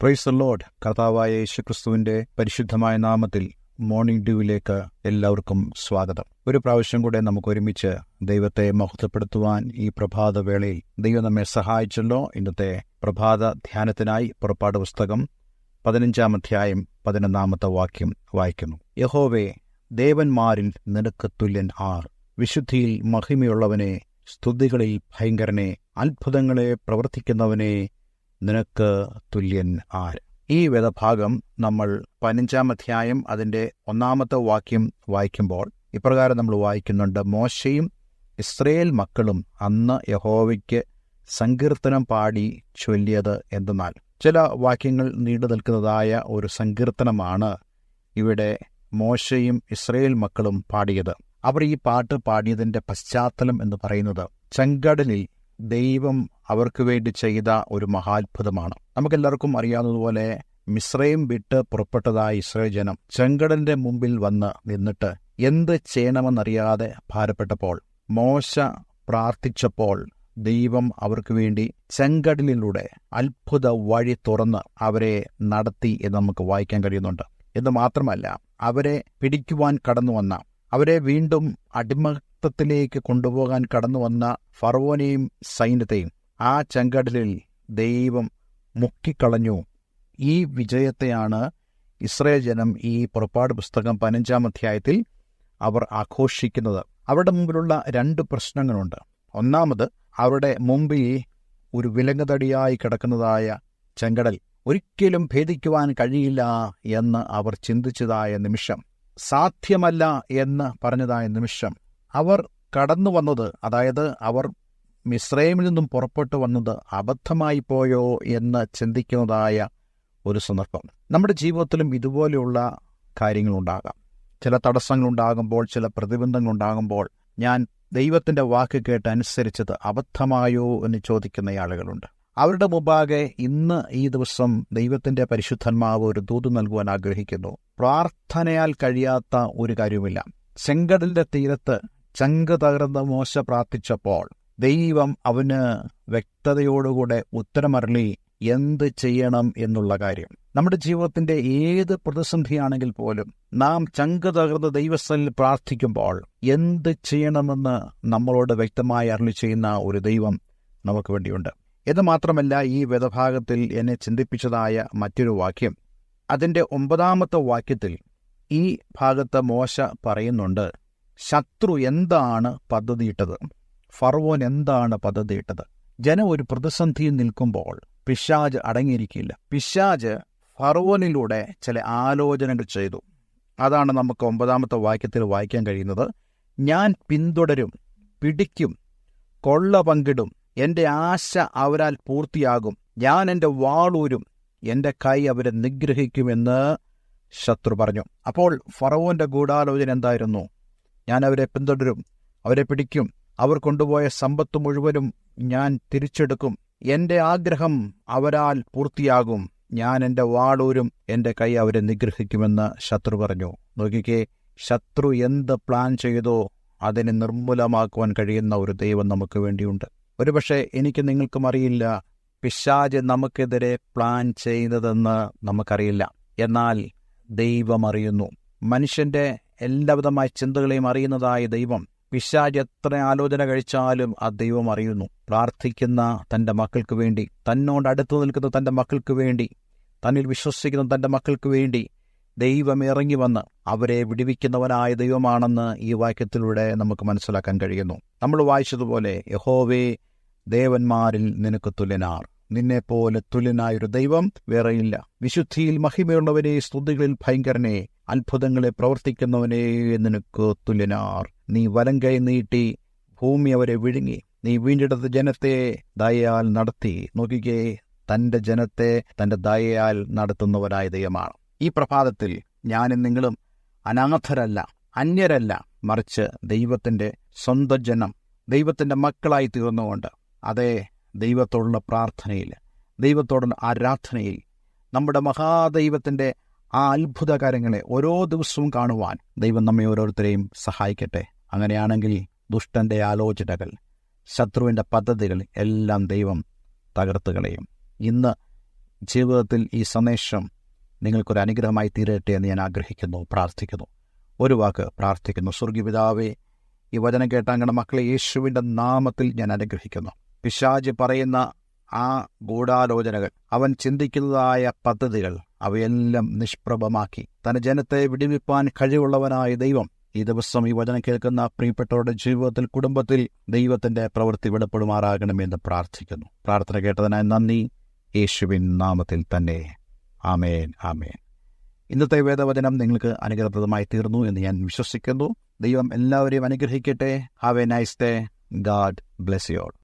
Praise the Lord. കർത്താവായ യേശുക്രിസ്തുവിന്റെ പരിശുദ്ധമായ നാമത്തിൽ മോർണിംഗ് ഡ്യൂവിലേക്ക് എല്ലാവർക്കും സ്വാഗതം. ഒരു പ്രാവശ്യം കൂടെ നമുക്ക് ഒരുമിച്ച് ദൈവത്തെ മഹത്വപ്പെടുത്തുവാൻ ഈ പ്രഭാത വേളയിൽ ദൈവം നമ്മെ സഹായിച്ചല്ലോ. ഇന്നത്തെ പ്രഭാത ധ്യാനത്തിനായി പുറപ്പാട് പുസ്തകം 15-ാം അധ്യായം 11-ാമത്തെ വാക്യം വായിക്കുന്നു. യഹോവേ, ദേവന്മാരിൽ നിനക്ക് തുല്യൻ ആർ? വിശുദ്ധിയിൽ മഹിമയുള്ളവനെ, സ്തുതികളിൽ ഭയങ്കരനെ, അത്ഭുതങ്ങളെ പ്രവർത്തിക്കുന്നവനെ, നിനക്ക് തുല്യൻ ആര്? ഈ വേദഭാഗം നമ്മൾ 15-ാം അധ്യായം അതിൻ്റെ 1-ാമത്തെ വാക്യം വായിക്കുമ്പോൾ ഇപ്രകാരം നമ്മൾ വായിക്കുന്നുണ്ട്: മോശയും ഇസ്രയേൽ മക്കളും അന്ന് യഹോവയ്ക്ക് സങ്കീർത്തനം പാടി ചൊല്ലിയത് എന്തെന്നാൽ. ചില വാക്യങ്ങൾ നീണ്ടു നിൽക്കുന്നതായ ഒരു സങ്കീർത്തനമാണ് ഇവിടെ മോശയും ഇസ്രയേൽ മക്കളും പാടിയത്. അവർ ഈ പാട്ട് പാടിയതിൻ്റെ പശ്ചാത്തലം എന്ന് പറയുന്നത് ചെങ്കടലിൽ ദൈവം അവർക്ക് വേണ്ടി ചെയ്ത ഒരു മഹാത്ഭുതമാണ്. നമുക്കെല്ലാവർക്കും അറിയാവുന്നതുപോലെ മിസ്രൈം വിട്ട് പുറപ്പെട്ടതായ ഇസ്രായേൽ ജനം ചെങ്കടലിന്റെ മുമ്പിൽ വന്ന് നിന്നിട്ട് എന്ത് ചെയ്യണമെന്നറിയാതെ ഭാരപ്പെട്ടപ്പോൾ മോശ പ്രാർത്ഥിച്ചപ്പോൾ ദൈവം അവർക്ക് വേണ്ടി ചെങ്കടലിലൂടെ അത്ഭുത വഴി തുറന്ന് അവരെ നടത്തി എന്ന് നമുക്ക് വായിക്കാൻ കഴിയുന്നുണ്ട്. എന്ന് മാത്രമല്ല, അവരെ പിടിക്കുവാൻ കടന്നു വന്ന, അവരെ വീണ്ടും അടിമത്തത്തിലേക്ക് കൊണ്ടുപോകാൻ കടന്നു വന്ന ഫറവോനെയും സൈന്യത്തെയും ആ ചെങ്കടലിൽ ദൈവം മുക്കിക്കളഞ്ഞു. ഈ വിജയത്തെയാണ് ഇസ്രായേൽ ജനം ഈ പുറപ്പാട് പുസ്തകം 15-ാം അധ്യായത്തിൽ അവർ ആഘോഷിക്കുന്നത്. അവരുടെ മുമ്പിലുള്ള 2 പ്രശ്നങ്ങളുണ്ട്. ഒന്നാമത്, അവരുടെ മുമ്പിൽ ഒരു വിലങ്ങുതടിയായി കിടക്കുന്നതായ ചെങ്കടൽ, ഒരിക്കലും ഭേദിക്കുവാൻ കഴിയില്ല എന്ന് അവർ ചിന്തിച്ചതായ നിമിഷം, സാധ്യമല്ല എന്ന് പറഞ്ഞതായ നിമിഷം, അവർ കടന്നു വന്നത്, അതായത് അവർ മിസ്രൈമിൽ നിന്നും പുറപ്പെട്ടു വന്നത് അബദ്ധമായി പോയോ എന്ന് ചിന്തിക്കുന്നതായ ഒരു സന്ദർഭം. നമ്മുടെ ജീവിതത്തിലും ഇതുപോലെയുള്ള കാര്യങ്ങളുണ്ടാകാം. ചില തടസ്സങ്ങളുണ്ടാകുമ്പോൾ, ചില പ്രതിബന്ധങ്ങളുണ്ടാകുമ്പോൾ ഞാൻ ദൈവത്തിൻ്റെ വാക്ക് കേട്ട് അനുസരിച്ചത് അബദ്ധമായോ എന്ന് ചോദിക്കുന്ന ആളുകളുണ്ട്. അവരുടെ മുമ്പാകെ ഇന്ന് ഈ ദിവസം ദൈവത്തിൻ്റെ പരിശുദ്ധാത്മാവ് ഒരു ദൂത് നൽകുവാൻ ആഗ്രഹിക്കുന്നു. പ്രാർത്ഥനയാൽ കഴിയാത്ത ഒരു കാര്യവുമില്ല. ചെങ്കടലിന്റെ തീരത്ത് ചങ്ക് തകർന്ന മോശ പ്രാർത്ഥിച്ചപ്പോൾ ദൈവം അവന് വ്യക്തതയോടുകൂടെ ഉത്തരമരളി എന്ത് ചെയ്യണം എന്നുള്ള കാര്യം. നമ്മുടെ ജീവിതത്തിന്റെ ഏത് പ്രതിസന്ധിയാണെങ്കിൽ പോലും നാം ചങ്ക് തകർന്ന് ദൈവസ്ഥലിൽ പ്രാർത്ഥിക്കുമ്പോൾ എന്ത് ചെയ്യണമെന്ന് നമ്മളോട് വ്യക്തമായി അരുളി ചെയ്യുന്ന ഒരു ദൈവം നമുക്ക് വേണ്ടിയുണ്ട്. എന്ന് മാത്രമല്ല, ഈ വേദഭാഗത്തിൽ എന്നെ ചിന്തിപ്പിച്ചതായ മറ്റൊരു വാക്യം, അതിൻ്റെ 9-ാമത്തെ വാക്യത്തിൽ ഈ ഭാഗത്ത് മോശ പറയുന്നുണ്ട്, ശത്രു എന്താണ് പദ്ധതിയിട്ടത്, ഫറവോൻ എന്താണ് പദ്ധതിയിട്ടത്. ജനം ഒരു പ്രതിസന്ധിയിൽ നിൽക്കുമ്പോൾ പിശാച് അടങ്ങിയിരിക്കില്ല. പിശാച് ഫറവോനിലൂടെ ചില ആലോചനകൾ ചെയ്തു. അതാണ് നമുക്ക് 9-ാമത്തെ വാക്യത്തിൽ വായിക്കാൻ കഴിയുന്നത്. ഞാൻ പിന്തുടരും, പിടിക്കും, കൊള്ള പങ്കിടും, എൻ്റെ ആശ അവരാൽ പൂർത്തിയാകും, ഞാൻ എൻ്റെ വാളൂരും, എൻ്റെ കൈ അവരെ നിഗ്രഹിക്കുമെന്ന് ശത്രു പറഞ്ഞു. അപ്പോൾ ഫറവോന്റെ ഗൂഢാലോചന എന്തായിരുന്നു? ഞാൻ അവരെ പിന്തുടരും, അവരെ പിടിക്കും, അവർ കൊണ്ടുപോയ സമ്പത്ത് മുഴുവനും ഞാൻ തിരിച്ചെടുക്കും, എൻ്റെ ആഗ്രഹം അവരാൽ പൂർത്തിയാകും, ഞാൻ എൻ്റെ വാളൂരും, എൻ്റെ കൈ അവരെ നിഗ്രഹിക്കുമെന്ന് ശത്രു പറഞ്ഞു. നോക്കിക്കേ, ശത്രു എന്ത് പ്ലാൻ ചെയ്തോ അതിനെ നിർമ്മൂലമാക്കുവാൻ കഴിയുന്ന ഒരു ദൈവം നമുക്ക് വേണ്ടിയുണ്ട്. ഒരുപക്ഷെ എനിക്ക് നിങ്ങൾക്കും അറിയില്ല പിശാച് നമുക്കെതിരെ പ്ലാൻ ചെയ്യുന്നതെന്ന് നമുക്കറിയില്ല. എന്നാൽ ദൈവം അറിയുന്നു. മനുഷ്യന്റെ എല്ലാവിധമായ ചിന്തകളെയും അറിയുന്നതായ ദൈവം പിശാച് എത്ര ആലോചന കഴിച്ചാലും ആ ദൈവം അറിയുന്നു. പ്രാർത്ഥിക്കുന്ന തൻ്റെ മക്കൾക്ക് വേണ്ടി, തന്നോട് അടുത്തു നിൽക്കുന്ന തൻ്റെ മക്കൾക്ക് വേണ്ടി, തന്നിൽ വിശ്വസിക്കുന്ന തൻ്റെ മക്കൾക്ക് വേണ്ടി ദൈവം ഇറങ്ങി വന്ന് അവരെ വിടുവിക്കുന്നവനായ ദൈവമാണെന്ന് ഈ വാക്യത്തിലൂടെ നമുക്ക് മനസ്സിലാക്കാൻ കഴിയുന്നു. നമ്മൾ വായിച്ചതുപോലെ, യഹോവേ, ദേവന്മാരിൽ നിനക്ക് തുല്യനാർ? നിന്നെപ്പോലെ തുല്യനായൊരു ദൈവം വേറെയില്ല. വിശുദ്ധിയിൽ മഹിമയുള്ളവനെ, സ്തുതികളിൽ ഭയങ്കരനെ, അത്ഭുതങ്ങളെ പ്രവർത്തിക്കുന്നവനെ, നിനക്ക് തുല്യനാർ. നീ വലങ്കൈ നീട്ടി ഭൂമി അവരെ വിഴുങ്ങി, നീ വീണ്ടെടുത്ത ജനത്തെ ദയയാൽ നടത്തി. നോക്കിക്കേ, തൻ്റെ ജനത്തെ തൻ്റെ ദയയാൽ നടത്തുന്നവനായ ദൈവമാണ്. ഈ പ്രഭാതത്തിൽ ഞാനും നിങ്ങളും അനാഥരല്ല, അന്യരല്ല, മറിച്ച് ദൈവത്തിൻ്റെ സ്വന്തം ജനം, ദൈവത്തിൻ്റെ മക്കളായി തീർന്നുകൊണ്ട്, അതേ, ദൈവത്തോടുള്ള പ്രാർത്ഥനയിൽ, ദൈവത്തോടുള്ള ആരാധനയിൽ നമ്മുടെ മഹാദൈവത്തിൻ്റെ ആ അത്ഭുത കാര്യങ്ങളെ ഓരോ ദിവസവും കാണുവാൻ ദൈവം നമ്മെ ഓരോരുത്തരെയും സഹായിക്കട്ടെ. അങ്ങനെയാണെങ്കിൽ ദുഷ്ടൻ്റെ ആലോചനകൾ, ശത്രുവിൻ്റെ പദ്ധതികൾ എല്ലാം ദൈവം തകർത്ത് കളയും. ഇന്ന് ജീവിതത്തിൽ ഈ സന്ദേശം നിങ്ങൾക്കൊരു അനുഗ്രഹമായി തീരട്ടെ എന്ന് ഞാൻ ആഗ്രഹിക്കുന്നു, പ്രാർത്ഥിക്കുന്നു. ഒരു വാക്ക് പ്രാർത്ഥിക്കുന്നു. സ്വർഗീയ പിതാവേ, ഈ വചനം കേട്ട അങ്ങയുടെ മക്കളെ യേശുവിൻ്റെ നാമത്തിൽ ഞാൻ അനുഗ്രഹിക്കുന്നു. പിശാച് പറയുന്ന ആ ഗൂഢാലോചനകൾ, അവൻ ചിന്തിക്കുന്നതായ പദ്ധതികൾ, അവയെല്ലാം നിഷ്പ്രഭമാക്കി തന്റെ ജനത്തെ വിടുവിപ്പാൻ കഴിവുള്ളവനായ ദൈവം ഈ ദിവസം ഈ വചനം കേൾക്കുന്ന പ്രിയപ്പെട്ടവരുടെ ജീവിതത്തിൽ, കുടുംബത്തിൽ ദൈവത്തിന്റെ പ്രവൃത്തി വെളിപ്പെടുമാറാകണമെന്ന് പ്രാർത്ഥിക്കുന്നു. പ്രാർത്ഥന കേട്ടതിനായി നന്ദി, യേശുവിൻ നാമത്തിൽ തന്നെ. ആമേൻ, ആമേൻ. ഇന്നത്തെ വേദവചനം നിങ്ങൾക്ക് അനുഗ്രഹപ്രദമായി തീർന്നു എന്ന് ഞാൻ വിശ്വസിക്കുന്നു. ദൈവം എല്ലാവരെയും അനുഗ്രഹിക്കട്ടെ. Have A nice day. God bless you all.